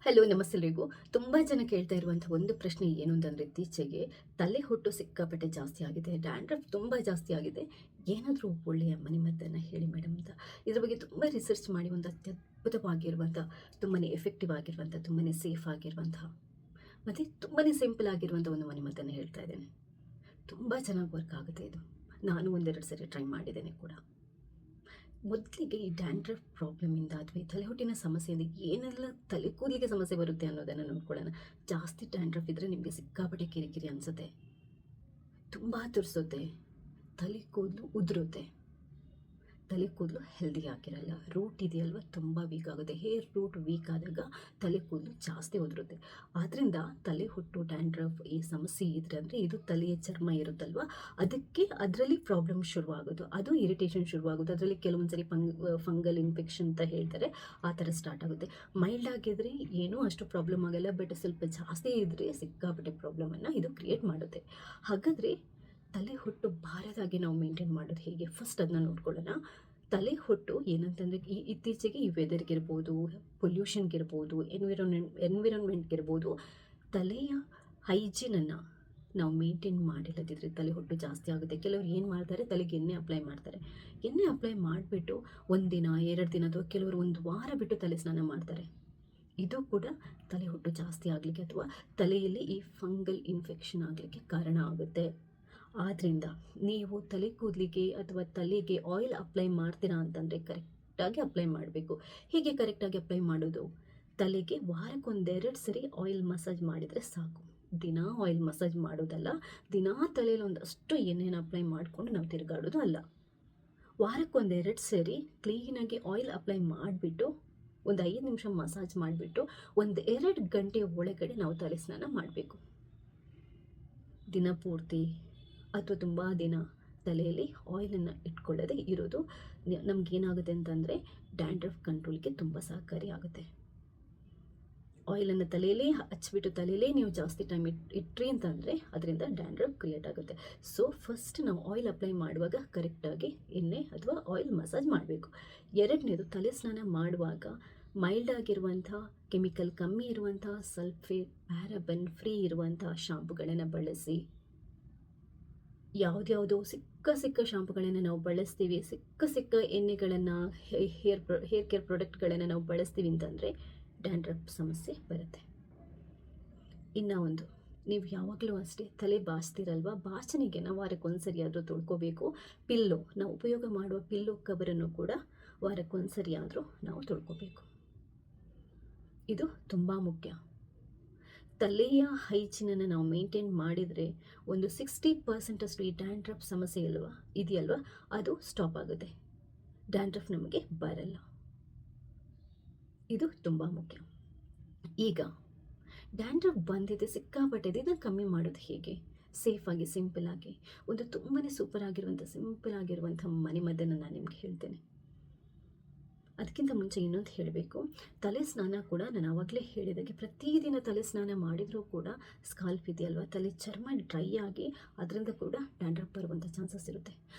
Hello ನಮಸ್ತೆ ಎಲ್ರಿಗೂ. ತುಂಬ ಜನ ಕೇಳ್ತಾ ಇರುವಂಥ ಒಂದು ಪ್ರಶ್ನೆ ಏನು ಅಂತಂದರೆ, ಇತ್ತೀಚೆಗೆ ತಲೆ ಹೊಟ್ಟು ಸಿಕ್ಕಾಪಟ್ಟೆ ಜಾಸ್ತಿ ಆಗಿದೆ, ಡ್ಯಾಂಡ್ರಫ್ ತುಂಬ ಜಾಸ್ತಿ ಆಗಿದೆ, ಏನಾದರೂ ಒಳ್ಳೆಯ ಮನೆಮದ್ದನ್ನು ಹೇಳಿ ಮೇಡಮ್ ಅಂತ. ಇದ್ರ ಬಗ್ಗೆ ತುಂಬ ರಿಸರ್ಚ್ ಮಾಡಿ ಒಂದು ಅತ್ಯದ್ಭುತವಾಗಿರುವಂಥ, ತುಂಬಾ ಎಫೆಕ್ಟಿವ್ ಆಗಿರುವಂಥ, ತುಂಬಾ ಸೇಫ್ ಆಗಿರುವಂಥ ಮತ್ತು ತುಂಬಾ ಸಿಂಪಲ್ ಆಗಿರುವಂಥ ಒಂದು ಮನೆಮದ್ದನ್ನು ಹೇಳ್ತಾ ಇದ್ದೇನೆ. ತುಂಬ ಚೆನ್ನಾಗಿ ವರ್ಕ್ ಆಗುತ್ತೆ ಇದು. ನಾನು ಒಂದೆರಡು ಸರಿ ಟ್ರೈ ಮಾಡಿದ್ದೇನೆ ಕೂಡ. ಮೊದಲಿಗೆ ಈ ಡ್ಯಾಂಡ್ರಫ್ ಪ್ರಾಬ್ಲಮಿಂದ ಅಥವಾ ಈ ತಲೆಹೊಟ್ಟಿನ ಸಮಸ್ಯೆಯಿಂದ ಏನೆಲ್ಲ ತಲೆ ಕೂದಲಿಗೆ ಸಮಸ್ಯೆ ಬರುತ್ತೆ ಅನ್ನೋದನ್ನು ನೋಡ್ಕೊಳ್ಳೋಣ. ಜಾಸ್ತಿ ಡ್ಯಾಂಡ್ರಫ್ ಇದ್ದರೆ ನಿಮಗೆ ಸಿಕ್ಕಾಪಟ್ಟೆ ಕಿರಿಕಿರಿ ಅನಿಸುತ್ತೆ, ತುಂಬ ತುರಿಸುತ್ತೆ, ತಲೆ ಕೂದಲು ಉದುರುತ್ತೆ, ತಲೆ ಕೂದಲು ಹೆಲ್ದಿ ಆಗಿರಲ್ಲ, ರೂಟ್ ಇದೆಯಲ್ವ ತುಂಬ ವೀಕ್ ಆಗುತ್ತೆ. ಹೇರ್ ರೂಟ್ ವೀಕ್ ಆದಾಗ ತಲೆ ಕೂದಲು ಜಾಸ್ತಿ ಉದುರುತ್ತೆ. ಆದ್ದರಿಂದ ತಲೆ ಹೊಟ್ಟು ಡ್ಯಾಂಡ್ರಫ್ ಈ ಸಮಸ್ಯೆ ಇದ್ರೆ ಅಂದರೆ ಇದು ತಲೆಯ ಚರ್ಮ ಇರುತ್ತಲ್ವ, ಅದಕ್ಕೆ ಅದರಲ್ಲಿ ಪ್ರಾಬ್ಲಮ್ ಶುರುವಾಗೋದು, ಅದು ಇರಿಟೇಷನ್ ಶುರುವಾಗೋದು. ಅದರಲ್ಲಿ ಕೆಲವೊಂದು ಸರಿ ಫಂಗಲ್ ಇನ್ಫೆಕ್ಷನ್ ಅಂತ ಹೇಳ್ತಾರೆ, ಆ ಥರ ಸ್ಟಾರ್ಟ್ ಆಗುತ್ತೆ. ಮೈಲ್ಡ್ ಆಗಿದ್ರೆ ಏನೂ ಅಷ್ಟು ಪ್ರಾಬ್ಲಮ್ ಆಗಲ್ಲ, ಬಟ್ ಸ್ವಲ್ಪ ಜಾಸ್ತಿ ಇದ್ದರೆ ಸಿಕ್ಕಾಪಟ್ಟೆ ಪ್ರಾಬ್ಲಮನ್ನು ಇದು ಕ್ರಿಯೇಟ್ ಮಾಡುತ್ತೆ. ಹಾಗಾದರೆ ತಲೆ ಹೊಟ್ಟು ಬಾರದಾಗಿ ನಾವು ಮೇಂಟೈನ್ ಮಾಡೋದು ಹೇಗೆ, ಫಸ್ಟ್ ಅದನ್ನ ನೋಡ್ಕೊಳ್ಳೋಣ. ತಲೆ ಹೊಟ್ಟು ಏನಂತಂದರೆ ಇತ್ತೀಚೆಗೆ ಈ ವೆದರ್ಗಿರ್ಬೋದು, ಪೊಲ್ಯೂಷನ್ಗಿರ್ಬೋದು, ಎನ್ವಿರಾನ್ಮೆಂಟ್ಗಿರ್ಬೋದು, ತಲೆಯ ಹೈಜೀನನ್ನು ನಾವು ಮೇಂಟೈನ್ ಮಾಡಿಲ್ಲದಿದ್ದರೆ ತಲೆ ಹೊಟ್ಟು ಜಾಸ್ತಿ ಆಗುತ್ತೆ. ಕೆಲವರು ಏನು ಮಾಡ್ತಾರೆ, ತಲೆಗೆ ಎಣ್ಣೆ ಅಪ್ಲೈ ಮಾಡ್ತಾರೆ. ಎಣ್ಣೆ ಅಪ್ಲೈ ಮಾಡಿಬಿಟ್ಟು ಒಂದು ದಿನ 2 ದಿನ ಅಥವಾ ಕೆಲವರು 1 ವಾರ ಬಿಟ್ಟು ತಲೆ ಸ್ನಾನ ಮಾಡ್ತಾರೆ. ಇದು ಕೂಡ ತಲೆ ಹೊಟ್ಟು ಜಾಸ್ತಿ ಆಗಲಿಕ್ಕೆ ಅಥವಾ ತಲೆಯಲ್ಲಿ ಈ ಫಂಗಲ್ ಇನ್ಫೆಕ್ಷನ್ ಆಗಲಿಕ್ಕೆ ಕಾರಣ ಆಗುತ್ತೆ. ಆದ್ದರಿಂದ ನೀವು ತಲೆ ಕೂದಲಿಗೆ ಅಥವಾ ತಲೆಗೆ ಆಯಿಲ್ ಅಪ್ಲೈ ಮಾಡ್ತೀರಾ ಅಂತಂದರೆ ಕರೆಕ್ಟಾಗಿ ಅಪ್ಲೈ ಮಾಡಬೇಕು. ಹೇಗೆ ಕರೆಕ್ಟಾಗಿ ಅಪ್ಲೈ ಮಾಡೋದು? ತಲೆಗೆ ವಾರಕ್ಕೊಂದೆರಡು ಸರಿ ಆಯಿಲ್ ಮಸಾಜ್ ಮಾಡಿದರೆ ಸಾಕು. ದಿನ ಆಯಿಲ್ ಮಸಾಜ್ ಮಾಡೋದಲ್ಲ, ದಿನ ತಲೆಯಲ್ಲಿ ಒಂದಷ್ಟು ಎಣ್ಣೆನ ಅಪ್ಲೈ ಮಾಡಿಕೊಂಡು ನಾವು ತಿರುಗಾಡೋದು ಅಲ್ಲ. ವಾರಕ್ಕೊಂದೆರಡು ಸರಿ ಕ್ಲೀನಾಗಿ ಆಯಿಲ್ ಅಪ್ಲೈ ಮಾಡಿಬಿಟ್ಟು ಒಂದು 5 ನಿಮಿಷ ಮಸಾಜ್ ಮಾಡಿಬಿಟ್ಟು 1-2 ಗಂಟೆ ಒಳಗಡೆ ನಾವು ತಲೆ ಸ್ನಾನ ಮಾಡಬೇಕು. ದಿನ ಪೂರ್ತಿ ಅಥವಾ ತುಂಬ ದಿನ ತಲೆಯಲ್ಲಿ ಆಯಿಲನ್ನು ಇಟ್ಕೊಳ್ಳೋದೇ ಇರೋದು ನಮಗೇನಾಗುತ್ತೆ ಅಂತಂದರೆ ಡ್ಯಾಂಡ್ರಫ್ ಕಂಟ್ರೋಲ್ಗೆ ತುಂಬ ಸಹಕಾರಿ ಆಗುತ್ತೆ. ಆಯಿಲನ್ನು ತಲೆಯಲ್ಲೇ ಹಚ್ಬಿಟ್ಟು ತಲೆಯಲ್ಲೇ ನೀವು ಜಾಸ್ತಿ ಟೈಮ್ ಇಟ್ರಿ ಅಂತಂದರೆ ಅದರಿಂದ ಡ್ಯಾಂಡ್ರಫ್ ಕ್ರಿಯೇಟ್ ಆಗುತ್ತೆ. ಸೊ ಫಸ್ಟ್ ನಾವು ಆಯಿಲ್ ಅಪ್ಲೈ ಮಾಡುವಾಗ ಕರೆಕ್ಟಾಗಿ ಎಣ್ಣೆ ಅಥವಾ ಆಯಿಲ್ ಮಸಾಜ್ ಮಾಡಬೇಕು. ಎರಡನೇದು, ತಲೆ ಸ್ನಾನ ಮಾಡುವಾಗ ಮೈಲ್ಡ್ ಆಗಿರುವಂಥ, ಕೆಮಿಕಲ್ ಕಮ್ಮಿ ಇರುವಂಥ, ಸಲ್ಫೇಟ್, ಪ್ಯಾರಾಬೆನ್ ಫ್ರೀ ಇರುವಂಥ ಶಾಂಪುಗಳನ್ನು ಬಳಸಿ. ಯಾವುದ್ಯಾವುದೋ ಸಿಕ್ಕ ಶಾಂಪುಗಳನ್ನು ನಾವು ಬಳಸ್ತೀವಿ, ಸಿಕ್ಕ ಎಣ್ಣೆಗಳನ್ನು, ಹೇರ್ ಕೇರ್ ಪ್ರಾಡಕ್ಟ್ಗಳನ್ನು ನಾವು ಬಳಸ್ತೀವಿ ಅಂತಂದರೆ ಡ್ಯಾಂಡ್ರಫ್ ಸಮಸ್ಯೆ ಬರುತ್ತೆ. ಇನ್ನು ಒಂದು, ನೀವು ಯಾವಾಗಲೂ ಅಷ್ಟೇ ತಲೆ ಬಾಚ್ತೀರಲ್ವ, ಬಾಚಣಿಗೆ ನಾವು ವಾರಕ್ಕೊಂದ್ಸರಿ ಆದರೂ ತೊಳ್ಕೊಬೇಕು. ನಾವು ಉಪಯೋಗ ಮಾಡುವ ಪಿಲ್ಲೋ ಕವರನ್ನು ಕೂಡ ವಾರಕ್ಕೊಂದ್ಸರಿ ಆದರೂ ನಾವು ತೊಳ್ಕೊಬೇಕು. ಇದು ತುಂಬ ಮುಖ್ಯ. ತಲೆಯ ಹೈಜೀನನ್ನು ನಾವು ಮೇಂಟೈನ್ ಮಾಡಿದರೆ ಒಂದು 60% ಈ ಡ್ಯಾಂಡ್ರಫ್ ಸಮಸ್ಯೆ ಇದೆಯಲ್ವ ಅದು ಸ್ಟಾಪ್ ಆಗುತ್ತೆ. ಡ್ಯಾಂಡ್ರಫ್ ನಮಗೆ ಬರಲ್ಲ. ಇದು ತುಂಬ ಮುಖ್ಯ. ಈಗ ಡ್ಯಾಂಡ್ರಫ್ ಬಂದಿದೆ, ಸಿಕ್ಕಾಪಟ್ಟೆ, ಇದನ್ನು ಕಮ್ಮಿ ಮಾಡೋದು ಹೇಗೆ? ಸೇಫಾಗಿ, ಸಿಂಪಲಾಗಿ ಒಂದು ತುಂಬಾ ಸೂಪರ್ ಆಗಿರುವಂಥ ಮನೆಮದ್ದನ್ನು ನಾನು ನಿಮ್ಗೆ ಹೇಳ್ತೇನೆ. ಅದಕ್ಕಿಂತ ಮುಂಚೆ ಇನ್ನೊಂದು ಹೇಳಬೇಕು. ತಲೆ ಸ್ನಾನ ಕೂಡ ನಾನು ಆವಾಗಲೇ ಹೇಳಿದಾಗೆ ಪ್ರತಿದಿನ ತಲೆ ಸ್ನಾನ ಮಾಡಿದರೂ ಕೂಡ ಸ್ಕಾಲ್ಪ್ ಇದೆಯಲ್ವ, ತಲೆ ಚರ್ಮ ಡ್ರೈ ಆಗಿ ಅದರಿಂದ ಕೂಡ ಡ್ಯಾಂಡ್ರಫ್ ಬರುವಂಥ ಚಾನ್ಸಸ್ ಇರುತ್ತೆ.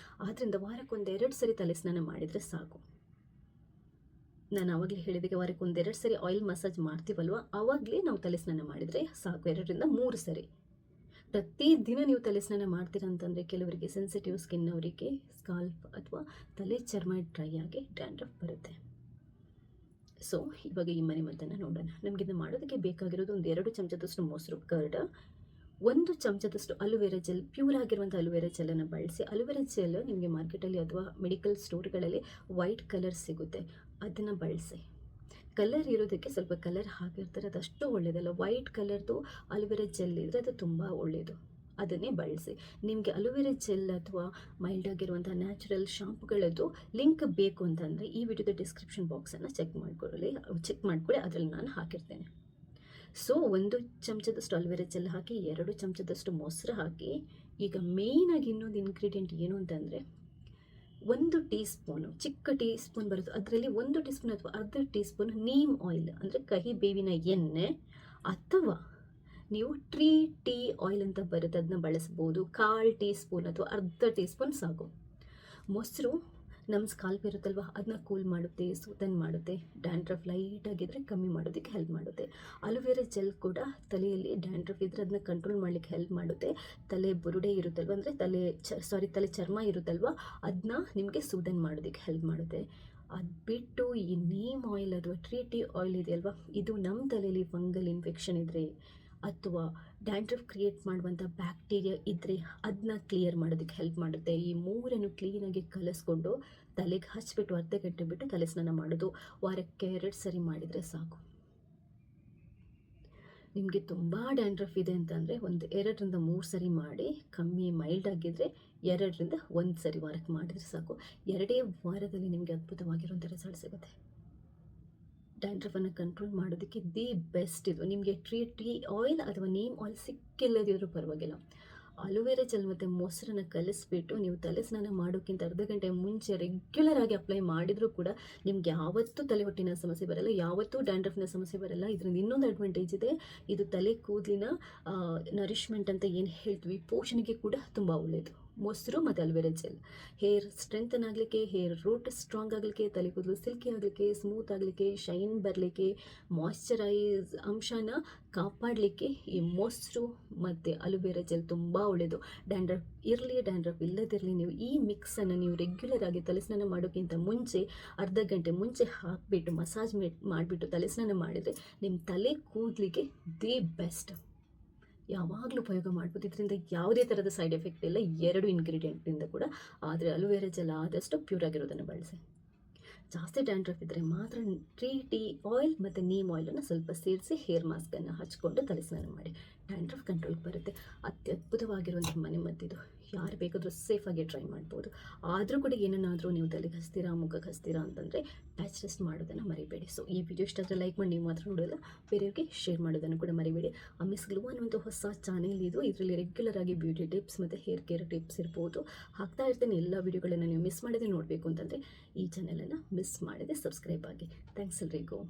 ಆದ್ದರಿಂದ ವಾರಕ್ಕೊಂದೆರಡು ಸರಿ ತಲೆ ಸ್ನಾನ ಮಾಡಿದರೆ ಸಾಕು. ನಾನು ಆವಾಗಲೇ ಹೇಳಿದಾಗೆ ವಾರಕ್ಕೊಂದೆರಡು ಸರಿ ಆಯಿಲ್ ಮಸಾಜ್ ಮಾಡ್ತೀವಲ್ವ, ಆವಾಗಲೇ ನಾವು ತಲೆ ಸ್ನಾನ ಮಾಡಿದರೆ ಸಾಕು. 2-3 ಸರಿ. ಪ್ರತಿದಿನ ನೀವು ತಲೆ ಸ್ನಾನ ಮಾಡ್ತೀರಾ ಅಂತಂದರೆ ಕೆಲವರಿಗೆ ಸೆನ್ಸಿಟಿವ್ ಸ್ಕಿನ್ ಅವರಿಗೆ ಸ್ಕಾಲ್ಪ್ ಅಥವಾ ತಲೆ ಚರ್ಮ ಡ್ರೈ ಆಗಿ ಡ್ಯಾಂಡ್ರಫ್ ಬರುತ್ತೆ. ಸೊ ಇವಾಗ ಈ ಮನೆಮದ್ದನ್ನು ನೋಡೋಣ. ನಮಗಿಂದ ಮಾಡೋದಕ್ಕೆ ಬೇಕಾಗಿರೋದು 2 ಚಮಚದಷ್ಟು ಮೊಸರು, ಕರ್ಡ್, 1 ಚಮಚದಷ್ಟು ಅಲೋವೆರಾ ಜೆಲ್, ಪ್ಯೂರ್ ಆಗಿರುವಂಥ ಅಲೋವೆರಾ ಜೆಲ್ಲನ್ನು ಬಳಸಿ. ಅಲೋವೆರಾ ಜೆಲ್ ನಿಮಗೆ ಮಾರ್ಕೆಟಲ್ಲಿ ಅಥವಾ ಮೆಡಿಕಲ್ ಸ್ಟೋರ್ಗಳಲ್ಲಿ ವೈಟ್ ಕಲರ್ ಸಿಗುತ್ತೆ, ಅದನ್ನು ಬಳಸಿ. ಕಲರ್ ಇರೋದಕ್ಕೆ ಸ್ವಲ್ಪ ಕಲರ್ ಹಾಕಿರ್ತಾರೆ, ಅದಷ್ಟು ಒಳ್ಳೆಯದಲ್ಲ. ವೈಟ್ ಕಲರ್ದು ಅಲೋವೆರಾ ಜೆಲ್ ಇದ್ದರೆ ಅದು ತುಂಬ ಒಳ್ಳೆಯದು, ಅದನ್ನೇ ಬಳಸಿ. ನಿಮಗೆ ಅಲೋವೆರಾ ಜೆಲ್ ಅಥವಾ ಮೈಲ್ಡ್ ಆಗಿರುವಂಥ ನ್ಯಾಚುರಲ್ ಶಾಂಪುಗಳದ್ದು ಲಿಂಕ್ ಬೇಕು ಅಂತಂದರೆ ಈ ವಿಡಿಯೋದ ಡಿಸ್ಕ್ರಿಪ್ಷನ್ ಬಾಕ್ಸನ್ನು ಚೆಕ್ ಮಾಡ್ಕೊಳ್ಳಿ, ಅದರಲ್ಲಿ ನಾನು ಹಾಕಿರ್ತೇನೆ. ಸೊ 1 ಚಮಚದಷ್ಟು ಅಲೋವೆರಾ ಜೆಲ್ ಹಾಕಿ, 2 ಚಮಚದಷ್ಟು ಮೊಸರು ಹಾಕಿ. ಈಗ ಮೇಯ್ನಾಗಿ ಇನ್ನೊಂದು ಇಂಗ್ರೀಡಿಯೆಂಟ್ ಏನು ಅಂತಂದರೆ 1 ಟೀ ಸ್ಪೂನು, ಚಿಕ್ಕ ಟೀ ಸ್ಪೂನ್ ಬರುತ್ತೆ, ಅದರಲ್ಲಿ 1 ಟೀ ಸ್ಪೂನ್ ಅಥವಾ ಅರ್ಧ ಟೀ ಸ್ಪೂನ್ ನೀಮ್ ಆಯಿಲ್ ಅಂದರೆ ಕಹಿ ಬೇವಿನ ಎಣ್ಣೆ, ಅಥವಾ ನೀವು ಟೀ ಆಯಿಲ್ ಅಂತ ಬರುತ್ತೆ, ಅದನ್ನ ಬಳಸ್ಬೋದು. 1/4 ಟೀ ಸ್ಪೂನ್ ಅಥವಾ ಅರ್ಧ ಟೀ ಸ್ಪೂನ್ ಸಾಕು. ಮೊಸರು ನಮ್ಮ ಸ್ಕಾಲ್ಪ್ ಇರುತ್ತಲ್ವ ಅದನ್ನ ಕೂಲ್ ಮಾಡುತ್ತೆ, ಸೂತನ್ ಮಾಡುತ್ತೆ. ಡ್ಯಾಂಡ್ರಫ್ ಲೈಟ್ ಆಗಿದ್ರೆ ಕಮ್ಮಿ ಮಾಡೋದಕ್ಕೆ ಹೆಲ್ಪ್ ಮಾಡುತ್ತೆ. ಅಲೋವೆರಾ ಜೆಲ್ ಕೂಡ ತಲೆಯಲ್ಲಿ ಡ್ಯಾಂಡ್ರಫ್ ಇದ್ರೆ ಅದನ್ನ ಕಂಟ್ರೋಲ್ ಮಾಡಲಿಕ್ಕೆ ಹೆಲ್ಪ್ ಮಾಡುತ್ತೆ. ತಲೆ ಬುರುಡೆ ಇರುತ್ತಲ್ವ, ಅಂದರೆ ತಲೆ ಚರ್ಮ ಇರುತ್ತಲ್ವ, ಅದನ್ನ ನಿಮಗೆ ಸೂದನ್ ಮಾಡೋದಕ್ಕೆ ಹೆಲ್ಪ್ ಮಾಡುತ್ತೆ. ಅದು ಬಿಟ್ಟು ಈ ನೀಮ್ ಆಯಿಲ್ ಅಥವಾ ಟ್ರೀ ಆಯಿಲ್ ಇದೆಯಲ್ವ, ಇದು ನಮ್ಮ ತಲೆಯಲ್ಲಿ ಫಂಗಲ್ ಇನ್ಫೆಕ್ಷನ್ ಇದ್ದರೆ ಅಥವಾ ಡ್ಯಾಂಡ್ರಫ್ ಕ್ರಿಯೇಟ್ ಮಾಡುವಂಥ ಬ್ಯಾಕ್ಟೀರಿಯಾ ಇದ್ದರೆ ಅದನ್ನ ಕ್ಲಿಯರ್ ಮಾಡೋದಕ್ಕೆ ಹೆಲ್ಪ್ ಮಾಡುತ್ತೆ. ಈ ಮೂರನ್ನು ಕ್ಲೀನಾಗಿ ಕಲಿಸ್ಕೊಂಡು ತಲೆಗೆ ಹಚ್ಬಿಟ್ಟು ಅರ್ಧ ಗಂಟೆ ಬಿಟ್ಟು ತಲೆ ಸ್ನಾನ ಮಾಡೋದು. ವಾರಕ್ಕೆ 2 ಸರಿ ಮಾಡಿದರೆ ಸಾಕು. ನಿಮಗೆ ತುಂಬ ಡ್ಯಾಂಡ್ರಫ್ ಇದೆ ಅಂತಂದರೆ ಒಂದು 2ರಿಂದ 3 ಸರಿ ಮಾಡಿ, ಕಮ್ಮಿ ಮೈಲ್ಡ್ ಆಗಿದ್ದರೆ 2ರಿಂದ 1 ಸರಿ ವಾರಕ್ಕೆ ಮಾಡಿದರೆ ಸಾಕು. 2 ವಾರದಲ್ಲಿ ನಿಮಗೆ ಅದ್ಭುತವಾಗಿರುವಂಥ ರಿಸಲ್ಟ್ ಸಿಗುತ್ತೆ. ಡ್ಯಾಂಡ್ರಫನ್ನು ಕಂಟ್ರೋಲ್ ಮಾಡೋದಕ್ಕೆ ದಿ ಬೆಸ್ಟ್ ಇದು. ನಿಮಗೆ ಟ್ರೀ ಆಯಿಲ್ ಅಥವಾ ನೀಮ್ ಆಯಿಲ್ ಸಿಕ್ಕಿಲ್ಲದಿದ್ರೂ ಪರವಾಗಿಲ್ಲ, ಅಲೋವೆರಾ ಜೆಲ್ ಮತ್ತು ಮೊಸರನ್ನು ಕಲಿಸ್ಬಿಟ್ಟು ನೀವು ತಲೆ ಸ್ನಾನ ಮಾಡೋಕ್ಕಿಂತ ಅರ್ಧ ಗಂಟೆ ಮುಂಚೆ ರೆಗ್ಯುಲರ್ ಆಗಿ ಅಪ್ಲೈ ಮಾಡಿದರೂ ಕೂಡ ನಿಮ್ಗೆ ಯಾವತ್ತೂ ತಲೆ ಹೊಟ್ಟಿನ ಸಮಸ್ಯೆ ಬರಲ್ಲ, ಯಾವತ್ತೂ ಡ್ಯಾಂಡ್ರಫ್ನ ಸಮಸ್ಯೆ ಬರಲ್ಲ. ಇದರಿಂದ ಇನ್ನೊಂದು ಅಡ್ವಾಂಟೇಜ್ ಇದೆ, ಇದು ತಲೆ ಕೂದಲಿನ ನರಿಶ್ಮೆಂಟ್ ಅಂತ ಏನು ಹೇಳ್ತೀವಿ, ಪೋಷಣೆಗೆ ಕೂಡ ತುಂಬ ಒಳ್ಳೆಯದು. ಮೊಸರು ಮತ್ತು ಅಲೋವೆರಾ ಜೆಲ್ ಹೇರ್ ಸ್ಟ್ರೆಂಥನ್ ಆಗಲಿಕ್ಕೆ, ಹೇರ್ ರೂಟ್ ಸ್ಟ್ರಾಂಗ್ ಆಗಲಿಕ್ಕೆ, ತಲೆ ಕೂದಲು ಸಿಲ್ಕಿ ಆಗಲಿಕ್ಕೆ, ಸ್ಮೂತ್ ಆಗಲಿಕ್ಕೆ, ಶೈನ್ ಬರಲಿಕ್ಕೆ, ಮಾಯ್ಶ್ಚರೈಸ್ ಅಂಶನ ಕಾಪಾಡಲಿಕ್ಕೆ ಈ ಮೊಸರು ಮತ್ತು ಅಲೋವೆರಾ ಜೆಲ್ ತುಂಬ ಒಳ್ಳೆಯದು. ಡ್ಯಾಂಡ್ರಫ್ ಇರಲಿ ಡ್ಯಾಂಡ್ರಫ್ ಇಲ್ಲದಿರಲಿ, ನೀವು ಈ ಮಿಕ್ಸನ್ನು ನೀವು ರೆಗ್ಯುಲರ್ ಆಗಿ ತಲೆ ಸ್ನಾನ ಮಾಡೋಕ್ಕಿಂತ ಮುಂಚೆ ಅರ್ಧ ಗಂಟೆ ಮುಂಚೆ ಹಾಕಿಬಿಟ್ಟು ಮಸಾಜ್ ಮಾಡಿಬಿಟ್ಟು ತಲೆ ಸ್ನಾನ ಮಾಡಿದರೆ ನಿಮ್ಮ ತಲೆ ಕೂದಲಿಗೆ ದಿ ಬೆಸ್ಟ್. ಯಾವಾಗಲೂ ಉಪಯೋಗ ಮಾಡ್ಬೋದು. ಇದರಿಂದ ಯಾವುದೇ ಥರದ ಸೈಡ್ ಎಫೆಕ್ಟ್ ಇಲ್ಲ, 2 ಇಂಗ್ರೀಡಿಯೆಂಟಿಂದ ಕೂಡ. ಆದರೆ ಅಲೋವೆರಾ ಜೆಲ್ ಆದಷ್ಟು ಪ್ಯೂರ್ ಆಗಿರೋದನ್ನು ಬಳಸಿ. ಜಾಸ್ತಿ ಡ್ಯಾಂಡ್ರಫ್ ಇದ್ದರೆ ಮಾತ್ರ ಟ್ರೀ ಆಯಿಲ್ ಮತ್ತು ನೀಮ್ ಆಯಿಲನ್ನು ಸ್ವಲ್ಪ ಸೇರಿಸಿ ಹೇರ್ ಮಾಸ್ಕನ್ನು ಹಚ್ಕೊಂಡು ತಲೆ ಸ್ನಾನ ಮಾಡಿ. ಡ್ಯಾಂಡ್ರಫ್ ಕಂಟ್ರೋಲ್ಗೆ ಬರುತ್ತೆ. ಅತ್ಯದ್ಭುತವಾಗಿರುವಂಥ ಮನೆಮದ್ದಿದು. ಯಾರು ಬೇಕಾದರೂ ಸೇಫಾಗಿ ಟ್ರೈ ಮಾಡ್ಬೋದು. ಆದರೂ ಕೂಡ ಏನನ್ನಾದರೂ ನೀವು ತಲೆಗೆ ಹಚ್ತೀರಾ, ಮುಖಕ್ಕೆ ಹಚ್ತೀರಾ ಅಂತಂದರೆ ಪ್ಯಾಚ್ ಟೆಸ್ಟ್ ಮಾಡೋದನ್ನು ಮರಿಬೇಡಿ. ಸೊ ಈ ವಿಡಿಯೋ ಇಷ್ಟ ಆದರೆ ಲೈಕ್ ಮಾಡಿ, ನೀವು ಮಾತ್ರ ನೋಡೋಲ್ಲ, ಬೇರೆಯವ್ರಿಗೆ ಶೇರ್ ಮಾಡೋದನ್ನು ಕೂಡ ಮರಿಬೇಡಿ. ಮಿಸ್ ಗ್ಲೋ ಅನ್ನುವಂಥ ಹೊಸ ಚಾನೆಲ್ ಇದು. ಇದರಲ್ಲಿ ರೆಗ್ಯುಲರ್ ಆಗಿ ಬ್ಯೂಟಿ ಟಿಪ್ಸ್ ಮತ್ತು ಹೇರ್ ಕೇರ್ ಟಿಪ್ಸ್ ಇರ್ಬೋದು ಹಾಕ್ತಾ ಇರ್ತೇನೆ. ಎಲ್ಲ ವಿಡಿಯೋಗಳನ್ನು ನೀವು ಮಿಸ್ ಮಾಡದೆ ನೋಡಬೇಕು ಅಂತಂದರೆ ಈ ಚಾನೆಲನ್ನು ಮಿಸ್ ಮಾಡದೆ ಸಬ್ಸ್ಕ್ರೈಬ್ ಆಗಿ. ಥ್ಯಾಂಕ್ಸ್ ಎಲ್ರಿಗೂ.